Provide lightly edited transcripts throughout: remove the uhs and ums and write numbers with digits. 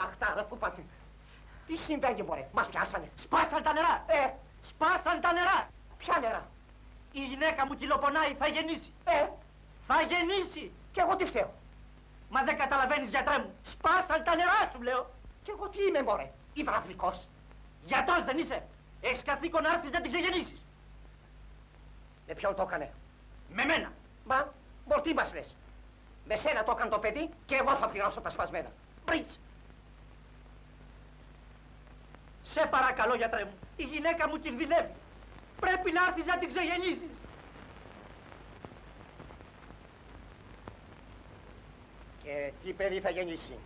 Αχτάρα που πάτε. Τι συμβαίνει, μωρέ, μας πιάσανε. Σπάσαν τα νερά! Σπάσαν τα νερά! Ποια νερά? Η γυναίκα μου κυλοπονάει, θα γεννήσει! Θα γεννήσει! Κι εγώ τι φταίω? Μα δεν καταλαβαίνεις, γιατρέ μου! Σπάσαν τα νερά σου, λέω! Κι εγώ τι είμαι, μωρέ, υδραυλικός? Γιατρός δεν είσαι! Έχεις καθήκον να έρθεις να την ξεγεννήσεις! Με ποιον το έκανε? Με μένα! Μα, τι μας λες? Με σένα το έκανε το παιδί και εγώ θα πληρώσω τα σπασμένα. Πριτς! Σε παρακαλώ, γιατρέ μου, η γυναίκα μου κινδυνεύει. Πρέπει να έρθεις να την ξεγεννήσεις. Και τι παιδί θα γεννήσει?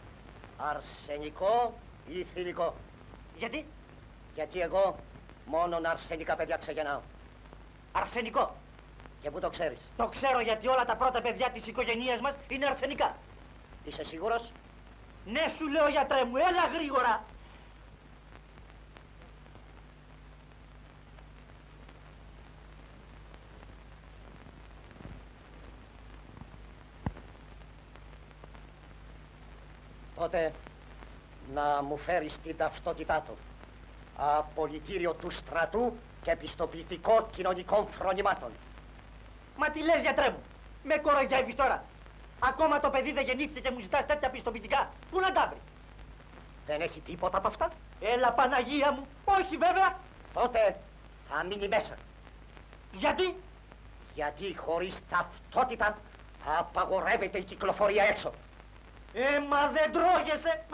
Αρσενικό ή θηλυκό? Γιατί? Γιατί εγώ μόνον αρσενικά παιδιά ξεγεννάω. Αρσενικό. Και πού το ξέρεις? Το ξέρω, γιατί όλα τα πρώτα παιδιά της οικογένειας μας είναι αρσενικά. Είσαι σίγουρος? Ναι, σου λέω, γιατρέ μου, έλα γρήγορα. Τότε να μου φέρεις την ταυτότητά του. Απολυτήριο του στρατού και πιστοποιητικό κοινωνικών φρονημάτων. Μα τι λες, γιατρέ μου, με κοροϊδεύεις τώρα? Ακόμα το παιδί δεν γεννήθηκε και μου ζητάς τέτοια πιστοποιητικά. Πού να τα βρει? Δεν έχει τίποτα από αυτά? Έλα, Παναγία μου, όχι βέβαια. Τότε θα μείνει μέσα. Γιατί? Γιατί χωρίς ταυτότητα απαγορεύεται η κυκλοφορία έξω. Μα δεν τρώγεσαι.